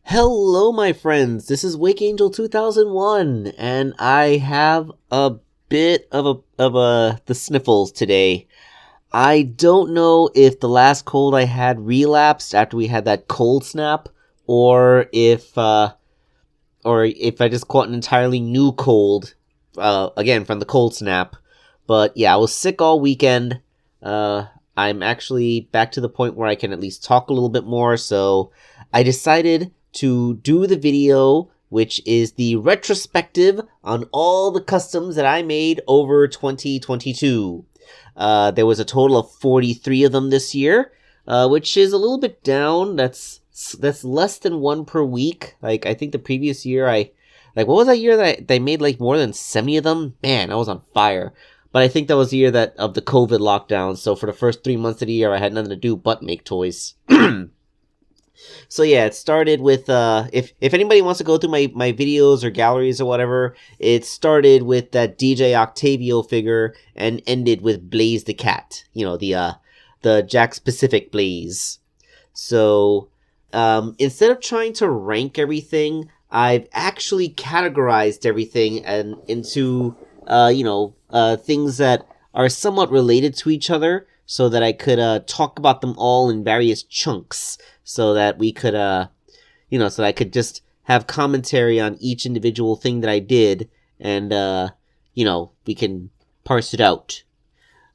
Hello, my friends. This is Wakeangel2001, and I have a bit of the sniffles today. I don't know if the last cold I had relapsed after we had that cold snap, or if I just caught an entirely new cold, again from the cold snap. But yeah, I was sick all weekend. I'm actually back to the point where I can at least talk a little bit more, so I decided to do the video, which is the retrospective on all the customs that I made over 2022. There was a total of 43 of them this year, which is a little bit down. That's less than one per week. Like, I think the previous year what was that year that I made like more than 70 of them? Man, I was on fire. But I think that was the year of the COVID lockdown, so for the first 3 months of the year, I had nothing to do but make toys. So yeah, it started with, if anybody wants to go through my videos or galleries or whatever, it started with that DJ Octavio figure and ended with Blaze the Cat. You know, the Jack Pacific Blaze. So, instead of trying to rank everything, I've actually categorized everything into, things that are somewhat related to each other, so that I could talk about them all in various chunks, so that we could, so that I could just have commentary on each individual thing that I did, and, we can parse it out.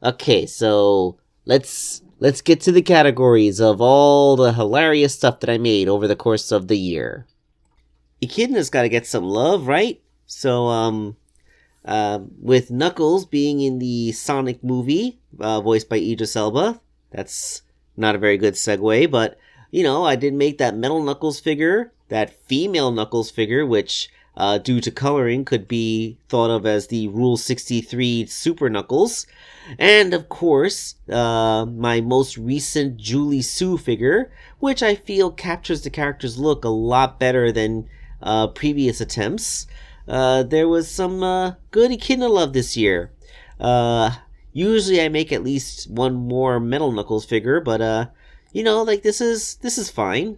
Okay, so let's get to the categories of all the hilarious stuff that I made over the course of the year. Echidna's gotta get some love, right? So, with Knuckles being in the Sonic movie, voiced by Idris Elba, that's not a very good segue, but, I did make that metal Knuckles figure, that female Knuckles figure, which, due to coloring, could be thought of as the Rule 63 Super Knuckles, and, of course, my most recent Julie Sue figure, which I feel captures the character's look a lot better than previous attempts. There was some good Echidna love this year. Usually I make at least one more Metal Knuckles figure, but this is fine.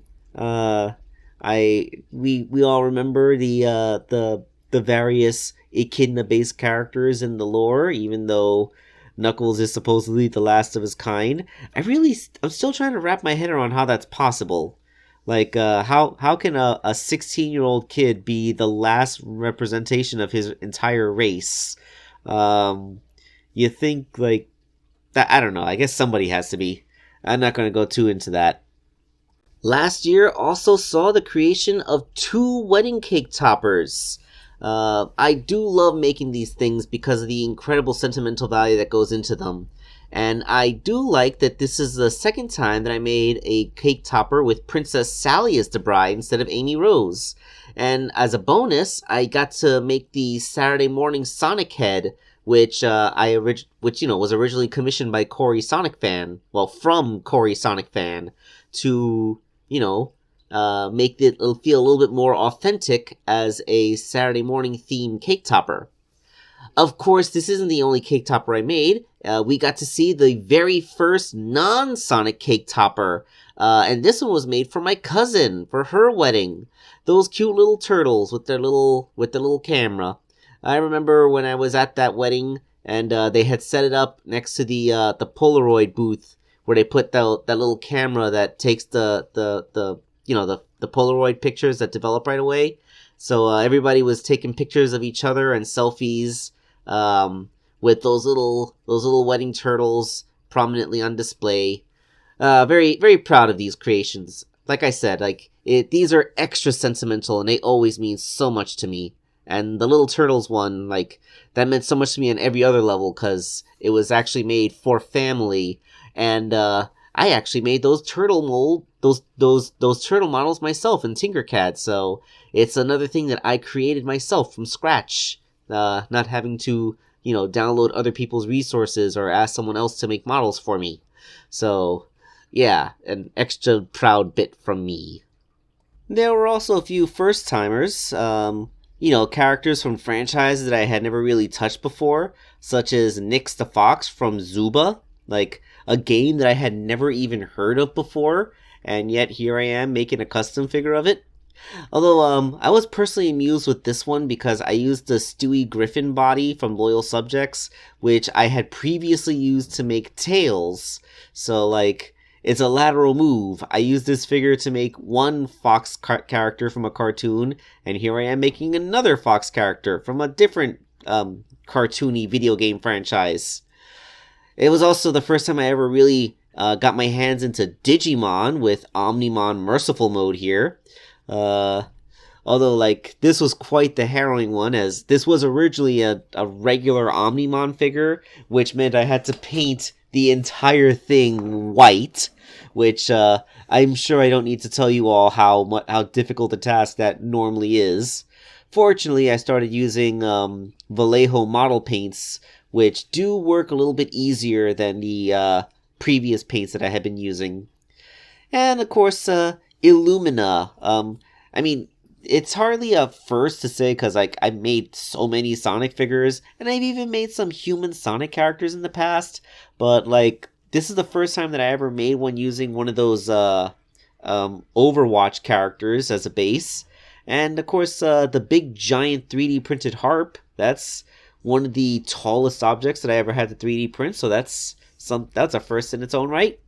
We all remember the various Echidna based characters in the lore, even though Knuckles is supposedly the last of his kind. I'm still trying to wrap my head around how that's possible. Like, how can a 16-year-old kid be the last representation of his entire race? You think, like, that, I don't know, I guess somebody has to be. I'm not going to go too into that. Last year also saw the creation of 2 wedding cake toppers. I do love making these things because of the incredible sentimental value that goes into them. And I do like that this is the second time that I made a cake topper with Princess Sally as the bride instead of Amy Rose. And as a bonus, I got to make the Saturday morning Sonic head, which was originally commissioned by Corey Sonic Fan. Well, from Corey Sonic Fan to, make it feel a little bit more authentic as a Saturday morning themed cake topper. Of course, this isn't the only cake topper I made. We got to see the very first non-Sonic cake topper. And this one was made for my cousin, for her wedding. Those cute little turtles with their little camera. I remember when I was at that wedding, and they had set it up next to the Polaroid booth, where they put that little camera that takes the Polaroid pictures that develop right away. So everybody was taking pictures of each other and selfies, with those little wedding turtles prominently on display. Very, very proud of these creations. Like I said, these are extra sentimental, and they always mean so much to me. And the little turtles one, that meant so much to me on every other level, because it was actually made for family, and I actually made those turtle models myself in Tinkercad, so it's another thing that I created myself from scratch, not having to, download other people's resources or ask someone else to make models for me. So, yeah, an extra proud bit from me. There were also a few first-timers, characters from franchises that I had never really touched before, such as Nyx the Fox from Zuba, a game that I had never even heard of before, and yet here I am making a custom figure of it. Although, I was personally amused with this one because I used the Stewie Griffin body from Loyal Subjects, which I had previously used to make Tails. So, like, it's a lateral move. I used this figure to make one Fox character from a cartoon, and here I am making another Fox character from a different, cartoony video game franchise. It was also the first time I ever really got my hands into Digimon with Omnimon Merciful Mode here. Although, like, this was quite the harrowing one, as this was originally a regular Omnimon figure, which meant I had to paint the entire thing white, which I'm sure I don't need to tell you all how difficult a task that normally is. Fortunately, I started using Vallejo model paints, which do work a little bit easier than the previous paints that I had been using. And, of course, Illumina. I mean, it's hardly a first to say, because, like, I've made so many Sonic figures, and I've even made some human Sonic characters in the past, but, like, this is the first time that I ever made one using one of those Overwatch characters as a base. And, of course, the big giant 3D printed harp, that's one of the tallest objects that I ever had to 3D print, so that's a first in its own right.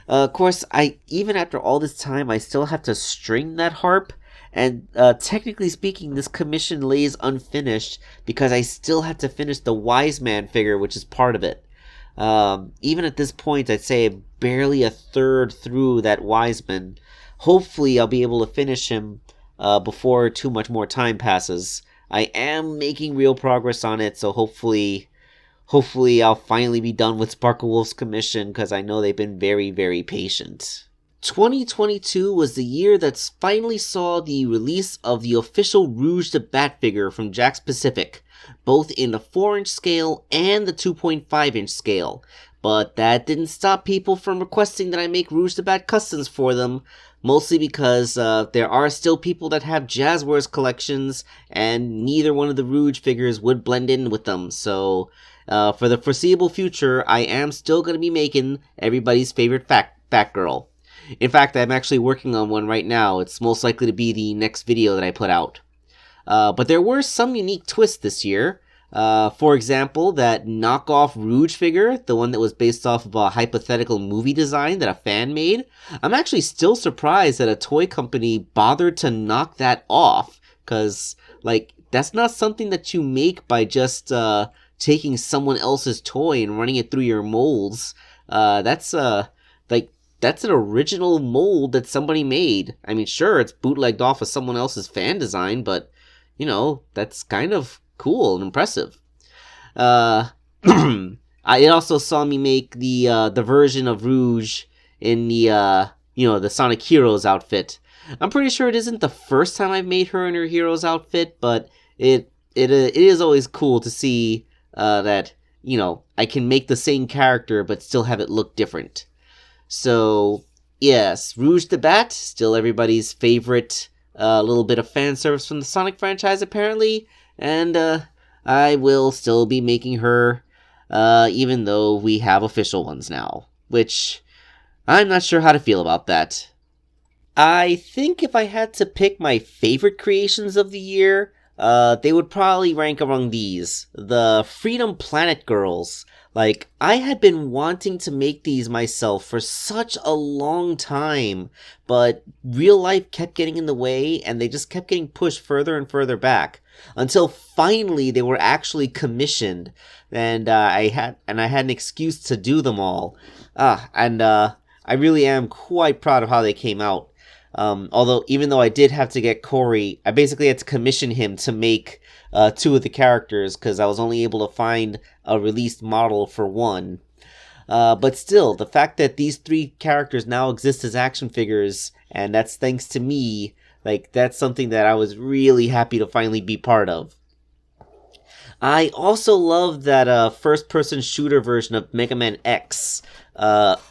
Of course, even after all this time, I still have to string that harp, and technically speaking, this commission lays unfinished because I still have to finish the Wise Man figure, which is part of it. Even at this point, I'd say I'm barely a third through that Wiseman. Hopefully, I'll be able to finish him before too much more time passes. I am making real progress on it, so hopefully I'll finally be done with Sparkle Wolf's commission, because I know they've been very, very patient. 2022 was the year that finally saw the release of the official Rouge the Bat figure from Jakks Pacific, both in the 4-inch scale and the 2.5-inch scale. But that didn't stop people from requesting that I make Rouge the Bat customs for them, mostly because there are still people that have Jazzwares collections, and neither one of the Rouge figures would blend in with them, so for the foreseeable future, I am still going to be making everybody's favorite Batgirl. In fact, I'm actually working on one right now. It's most likely to be the next video that I put out. But there were some unique twists this year. For example, that knockoff Rouge figure, the one that was based off of a hypothetical movie design that a fan made. I'm actually still surprised that a toy company bothered to knock that off, because, like, that's not something that you make by just taking someone else's toy and running it through your molds. That's an original mold that somebody made. I mean, sure, it's bootlegged off of someone else's fan design, but, you know, that's kind of cool and impressive. It also saw me make the version of Rouge in the Sonic Heroes outfit. I'm pretty sure it isn't the first time I've made her in her Heroes outfit, but it is always cool to see that, you know, I can make the same character but still have it look different. So, yes, Rouge the Bat, still everybody's favorite little bit of fan service from the Sonic franchise, apparently, and I will still be making her, even though we have official ones now, which I'm not sure how to feel about that. I think if I had to pick my favorite creations of the year, they would probably rank among these. The Freedom Planet Girls. Like, I had been wanting to make these myself for such a long time, but real life kept getting in the way, and they just kept getting pushed further and further back, until finally they were actually commissioned, and I had an excuse to do them all. I really am quite proud of how they came out. Although, even though I did have to get Corey, I basically had to commission him to make two of the characters, because I was only able to find a released model for one. But still, the fact that these three characters now exist as action figures, and that's thanks to me, like, that's something that I was really happy to finally be part of. I also love that first-person shooter version of Mega Man X. That's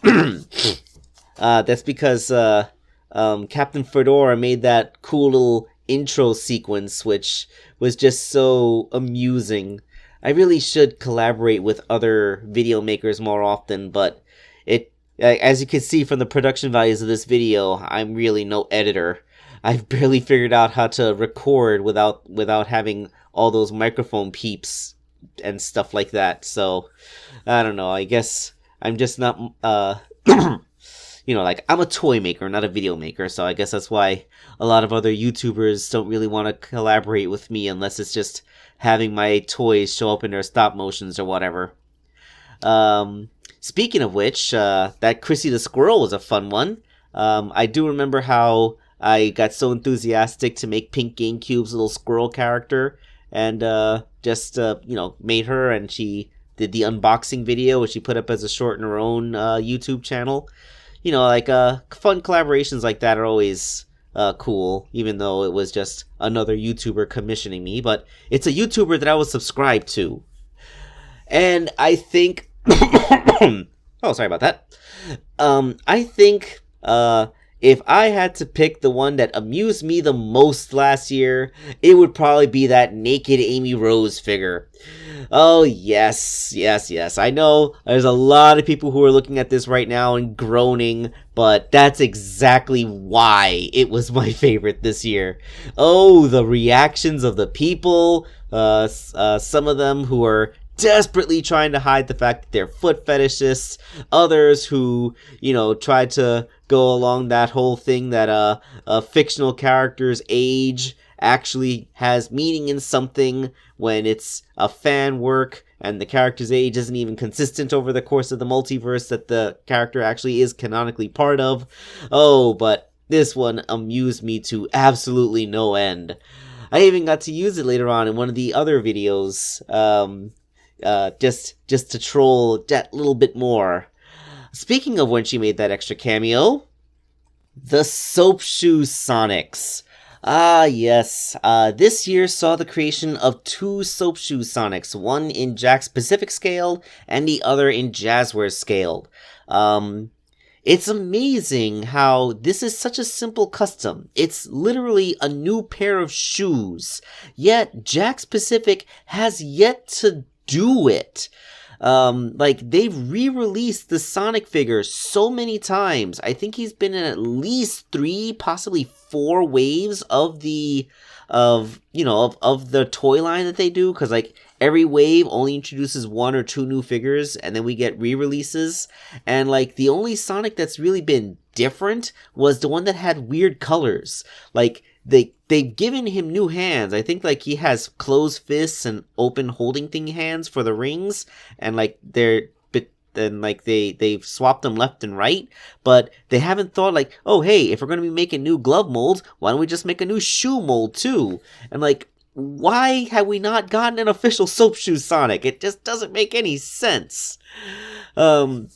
because Captain Fedora made that cool little intro sequence, which was just so amusing. I really should collaborate with other video makers more often, but as you can see from the production values of this video, I'm really no editor. I've barely figured out how to record without having all those microphone peeps and stuff like that. So I don't know. I guess I'm just not like I'm a toy maker, not a video maker. So I guess that's why a lot of other YouTubers don't really want to collaborate with me unless it's just having my toys show up in their stop motions or whatever. Speaking of which, that Chrissy the Squirrel was a fun one. I do remember how I got so enthusiastic to make Pink GameCube's little squirrel character, and made her, and she did the unboxing video, which she put up as a short in her own YouTube channel. Fun collaborations like that are always cool, even though it was just another YouTuber commissioning me, but it's a YouTuber that I was subscribed to. And I think... oh, sorry about that. I think if I had to pick the one that amused me the most last year, it would probably be that naked Amy Rose figure. Oh, yes. I know there's a lot of people who are looking at this right now and groaning, but that's exactly why it was my favorite this year. Oh, the reactions of the people, some of them who are desperately trying to hide the fact that they're foot fetishists, others who, tried to go along that whole thing that a fictional character's age actually has meaning in something when it's a fan work and the character's age isn't even consistent over the course of the multiverse that the character actually is canonically part of. Oh, but this one amused me to absolutely no end. I even got to use it later on in one of the other videos, just to troll that little bit more. Speaking of when she made that extra cameo, the Soap Shoe Sonics. Ah, yes. This year saw the creation of two Soap Shoe Sonics, one in Jakks Pacific scale and the other in Jazzwares scale. It's amazing how this is such a simple custom. It's literally a new pair of shoes, yet Jakks Pacific has yet to do it. They've re-released the Sonic figure so many times. I think he's been in at least 3, possibly 4 waves of the toy line that they do, because every wave only introduces 1 or 2 new figures, and then we get re-releases. And the only Sonic that's really been different was the one that had weird colors. They've given him new hands. I think he has closed fists and open holding thing hands for the rings, and they've swapped them left and right, but they haven't thought oh hey, if we're gonna be making new glove molds, why don't we just make a new shoe mold too? And why have we not gotten an official Soap Shoe Sonic? It just doesn't make any sense. And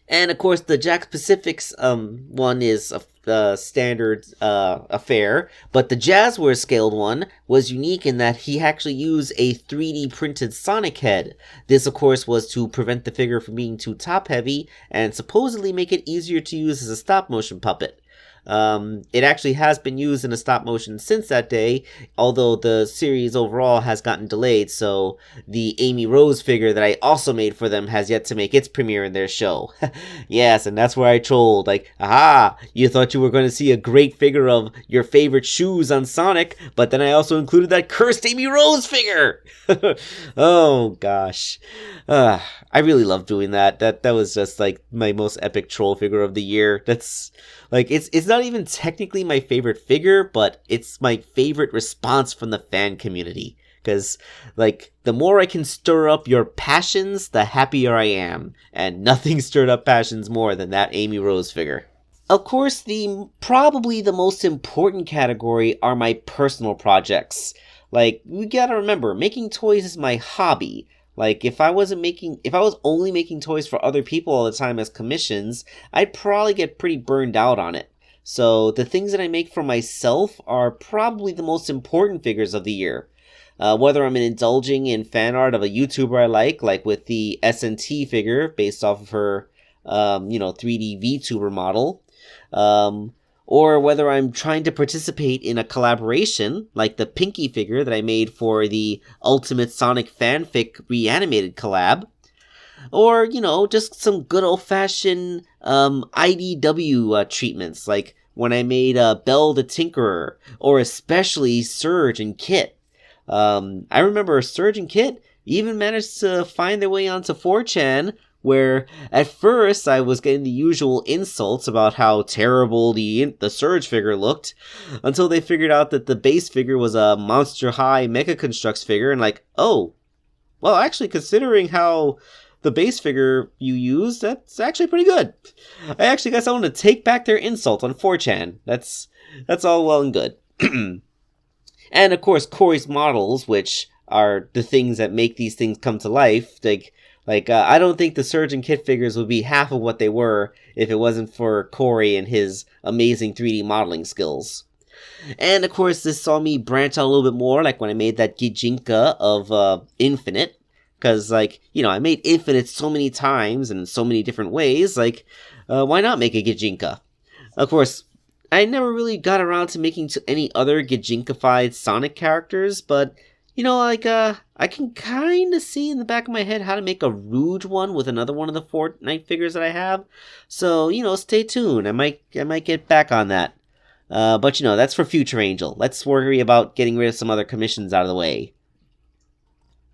of course, the Jakks Pacific's one is a standard affair, but the Jazzwares scaled one was unique in that he actually used a 3D printed Sonic head. This, of course, was to prevent the figure from being too top heavy and supposedly make it easier to use as a stop motion puppet. It actually has been used in a stop motion since that day, although the series overall has gotten delayed, so the Amy Rose figure that I also made for them has yet to make its premiere in their show. Yes, and that's where I trolled, aha, you thought you were going to see a great figure of your favorite shoes on Sonic, but then I also included that cursed Amy Rose figure! Oh, gosh. I really love doing that. That was just my most epic troll figure of the year. That's it's not even technically my favorite figure, but it's my favorite response from the fan community. Because the more I can stir up your passions, the happier I am. And nothing stirred up passions more than that Amy Rose figure. Of course, probably the most important category are my personal projects. We gotta remember, making toys is my hobby. If I was only making toys for other people all the time as commissions, I'd probably get pretty burned out on it. So the things that I make for myself are probably the most important figures of the year. Whether I'm indulging in fan art of a YouTuber I like with the SNT figure based off of her, 3D VTuber model, or whether I'm trying to participate in a collaboration, like the Pinky figure that I made for the Ultimate Sonic Fanfic Reanimated collab, or, just some good old-fashioned IDW treatments, like when I made Belle the Tinkerer, or especially Surge and Kit. I remember Surge and Kit even managed to find their way onto 4chan, where at first I was getting the usual insults about how terrible the Surge figure looked, until they figured out that the base figure was a Monster High Mecha Construx figure, and like, oh, well, actually, considering how the base figure you used, that's actually pretty good. I actually got someone to take back their insult on 4chan. That's all well and good. And of course, Corey's models, which are the things that make these things come to life. I don't think the Surge and Kit figures would be half of what they were if it wasn't for Corey and his amazing 3D modeling skills. And of course, this saw me branch out a little bit more, like when I made that Gijinka of Infinite. Because, I made Infinite so many times and in so many different ways, why not make a Gijinka? Of course, I never really got around to making any other Gijinkified Sonic characters, but, I can kind of see in the back of my head how to make a Rouge one with another one of the Fortnite figures that I have. So, stay tuned. I might get back on that. But, that's for Future Angel. Let's worry about getting rid of some other commissions out of the way.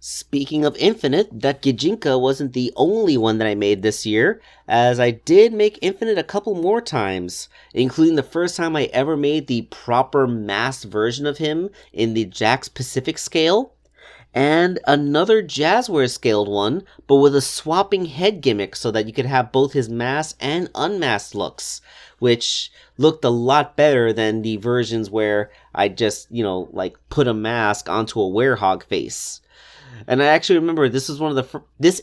Speaking of Infinite, that Gijinka wasn't the only one that I made this year, as I did make Infinite a couple more times, including the first time I ever made the proper masked version of him in the Jakks Pacific scale, and another Jazzware scaled one, but with a swapping head gimmick so that you could have both his masked and unmasked looks, which looked a lot better than the versions where I just, put a mask onto a werehog face. And I actually remember this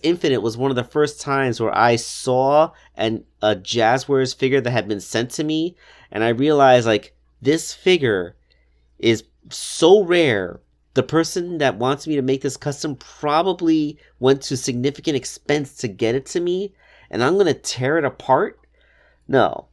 Infinite was one of the first times where I saw a Jazzwares figure that had been sent to me, and I realized, this figure is so rare. The person that wants me to make this custom probably went to significant expense to get it to me, and I'm gonna tear it apart? No.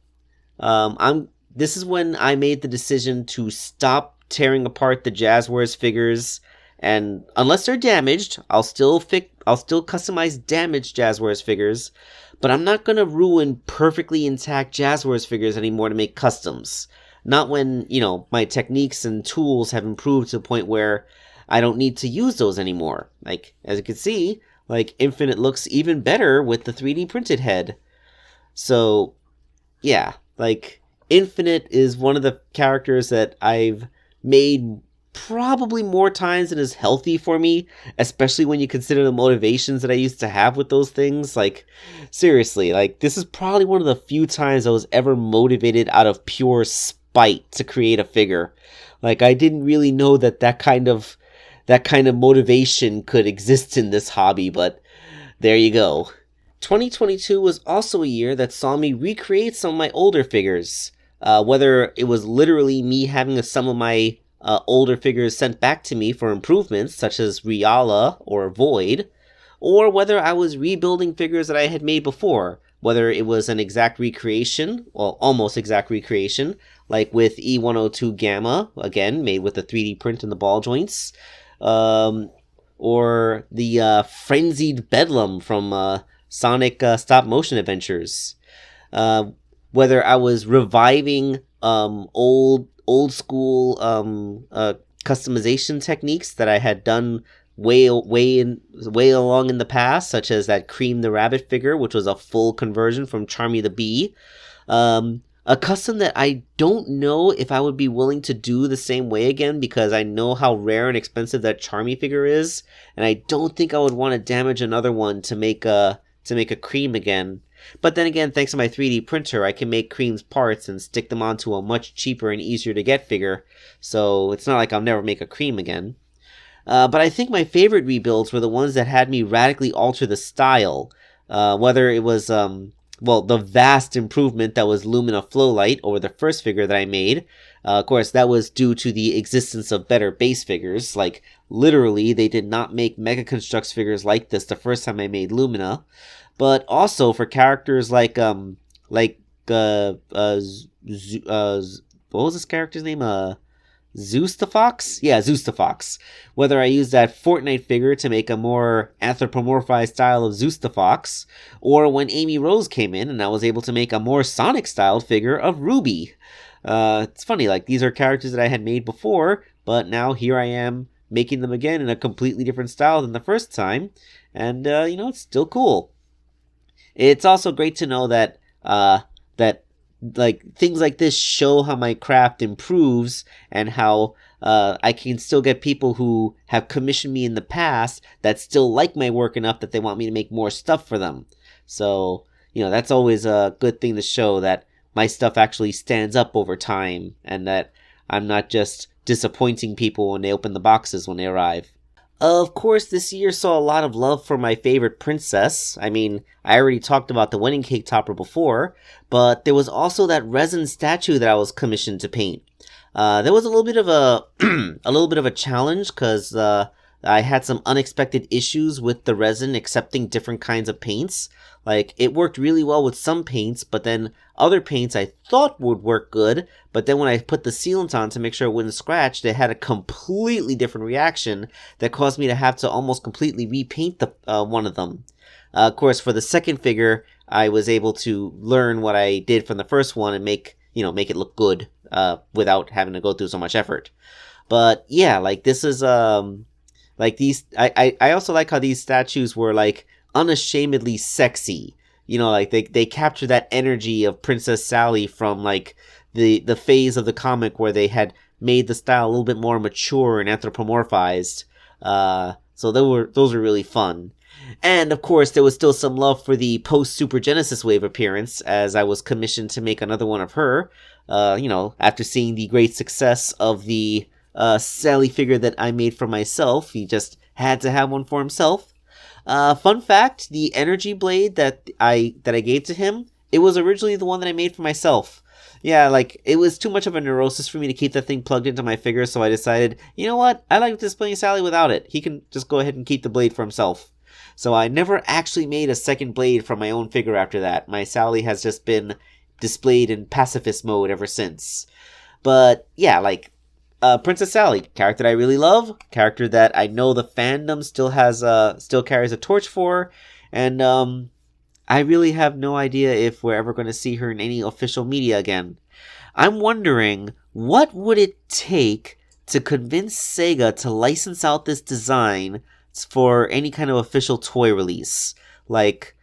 This is when I made the decision to stop tearing apart the Jazzwares figures. And unless they're damaged, I'll still customize damaged Jazzwares figures, but I'm not gonna ruin perfectly intact Jazzwares figures anymore to make customs. Not when, my techniques and tools have improved to the point where I don't need to use those anymore. As you can see, Infinite looks even better with the 3D printed head. So, yeah, Infinite is one of the characters that I've made probably more times than is healthy for me, especially when you consider the motivations that I used to have with those things. Seriously, this is probably one of the few times I was ever motivated out of pure spite to create a figure. I didn't really know that kind of motivation could exist in this hobby, but there you go. 2022 was also a year that saw me recreate some of my older figures, whether it was literally me having some of my older figures sent back to me for improvements, such as Riala or Void, or whether I was rebuilding figures that I had made before, whether it was an exact recreation, well, almost exact recreation, like with E102 Gamma, again, made with the 3D print in the ball joints, or the Frenzied Bedlam from Sonic Stop Motion Adventures, whether I was reviving old school customization techniques that I had done way along in the past, such as that Cream the Rabbit figure, which was a full conversion from Charmy the Bee. A custom that I don't know if I would be willing to do the same way again, because I know how rare and expensive that Charmy figure is, and I don't think I would want to damage another one to make a Cream again. But then again, thanks to my 3D printer, I can make Cream's parts and stick them onto a much cheaper and easier to get figure, so it's not like I'll never make a Cream again. But I think my favorite rebuilds were the ones that had me radically alter the style, whether it was, the vast improvement that was Lumina Flowlight over the first figure that I made. Of course, that was due to the existence of better base figures. Literally, they did not make Mega Construx figures like this the first time I made Lumina. But also for characters what was this character's name? Zeus the Fox? Yeah, Zeus the Fox. Whether I used that Fortnite figure to make a more anthropomorphized style of Zeus the Fox, or when Amy Rose came in and I was able to make a more Sonic-styled figure of Ruby. It's funny, like, these are characters that I had made before, but now here I am making them again in a completely different style than the first time, and, it's still cool. It's also great to know that, like, things like this show how my craft improves, and how, I can still get people who have commissioned me in the past that still like my work enough that they want me to make more stuff for them. So, that's always a good thing to show that my stuff actually stands up over time, and that I'm not just disappointing people when they open the boxes when they arrive. Of course, this year saw a lot of love for my favorite princess. I mean, I already talked about the wedding cake topper before, but there was also that resin statue that I was commissioned to paint. There was a little bit of a a little bit of a challenge because I had some unexpected issues with the resin accepting different kinds of paints. Like, it worked really well with some paints, but then other paints I thought would work good, but then when I put the sealant on to make sure it wouldn't scratch, they had a completely different reaction that caused me to have to almost completely repaint the one of them. Of course, for the second figure, I was able to learn what I did from the first one and make it look good without having to go through so much effort. But yeah, like, this is like, these I also like how these statues were, like, unashamedly sexy. Like, they capture that energy of Princess Sally from, like, the phase of the comic where they had made the style a little bit more mature and anthropomorphized. So those were really fun. And of course, there was still some love for the post-Super Genesis wave appearance, as I was commissioned to make another one of her. After seeing the great success of the Sally figure that I made for myself, he just had to have one for himself. Fun fact, the energy blade that I gave to him, it was originally the one that I made for myself. Yeah, like, it was too much of a neurosis for me to keep that thing plugged into my figure, so I decided, you know what, I like displaying Sally without it. He can just go ahead and keep the blade for himself. So I never actually made a second blade from my own figure after that. My Sally has just been displayed in pacifist mode ever since. But yeah, like, Princess Sally, character that I really love, character that I know the fandom still carries a torch for, and I really have no idea if we're ever going to see her in any official media again. I'm wondering, what would it take to convince Sega to license out this design for any kind of official toy release? What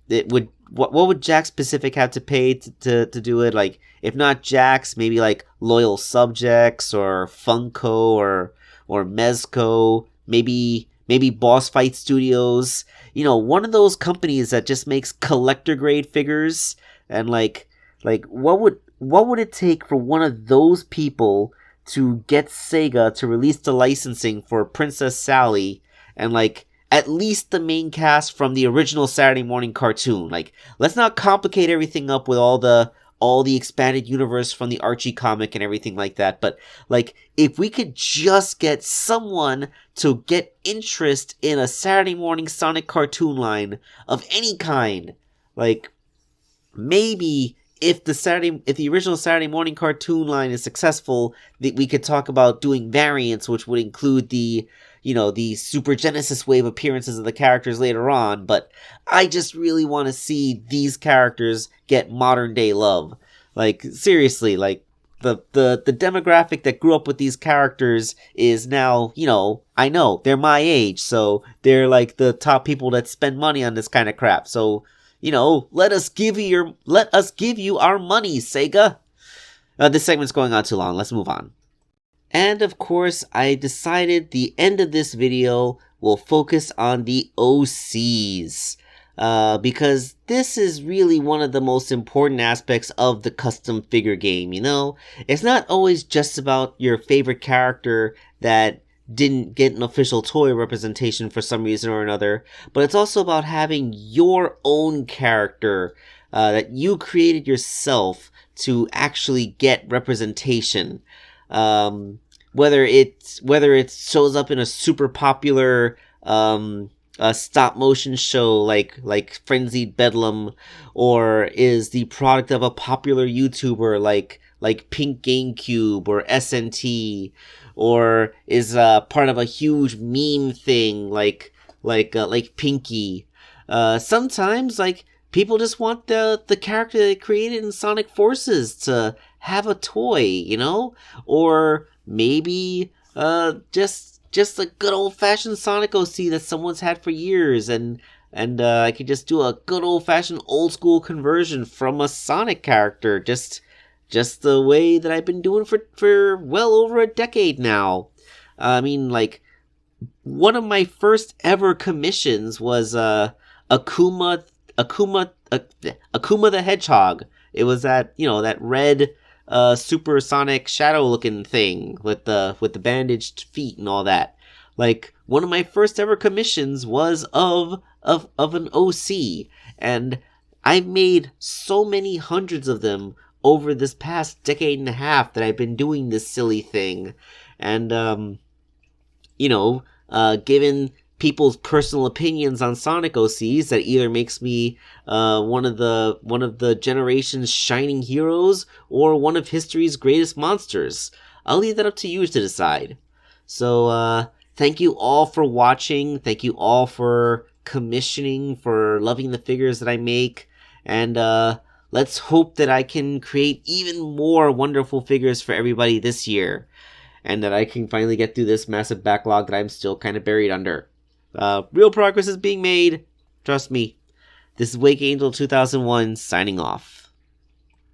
would Jakks Pacific have to pay to do it? Like, if not Jakks, maybe like Loyal Subjects or Funko or Mezco, maybe Boss Fight Studios. One of those companies that just makes collector grade figures. And like what would it take for one of those people to get Sega to release the licensing for Princess Sally and, like, at least the main cast from the original Saturday morning cartoon? Like, let's not complicate everything up with all the expanded universe from the Archie comic and everything like that. But, like, if we could just get someone to get interest in a Saturday morning Sonic cartoon line of any kind, like, maybe if the original Saturday morning cartoon line is successful, we could talk about doing variants, which would include the Super Genesis wave appearances of the characters later on. But I just really want to see these characters get modern day love. Like, seriously, like, the demographic that grew up with these characters is now, I know, they're my age, so they're like the top people that spend money on this kind of crap. So, let us give you our money, Sega. This segment's going on too long. Let's move on. And of course, I decided the end of this video will focus on the OCs. Because this is really one of the most important aspects of the custom figure game, It's not always just about your favorite character that didn't get an official toy representation for some reason or another, but it's also about having your own character that you created yourself to actually get representation. Whether it shows up in a super popular a stop motion show like Frenzied Bedlam, or is the product of a popular YouTuber like Pink GameCube or SNT, or is part of a huge meme thing like Pinky. Sometimes, like, people just want the character they created in Sonic Forces to have a toy, you know? Or maybe just a good old-fashioned Sonic OC that someone's had for years, and I could just do a good old-fashioned old-school conversion from a Sonic character, just the way that I've been doing for well over a decade now. I mean, like, one of my first ever commissions was Akuma the Hedgehog. It was that red supersonic shadow looking thing with the bandaged feet and all that. Like, one of my first ever commissions was of an OC, and I've made so many hundreds of them over this past decade and a half that I've been doing this silly thing. And given people's personal opinions on Sonic OCs, that either makes me one of the generation's shining heroes or one of history's greatest monsters. I'll leave that up to you to decide. So thank you all for watching. Thank you all for commissioning, for loving the figures that I make, and let's hope that I can create even more wonderful figures for everybody this year, and that I can finally get through this massive backlog that I'm still kind of buried under. Real progress is being made. Trust me. This is Wakeangel2001 signing off.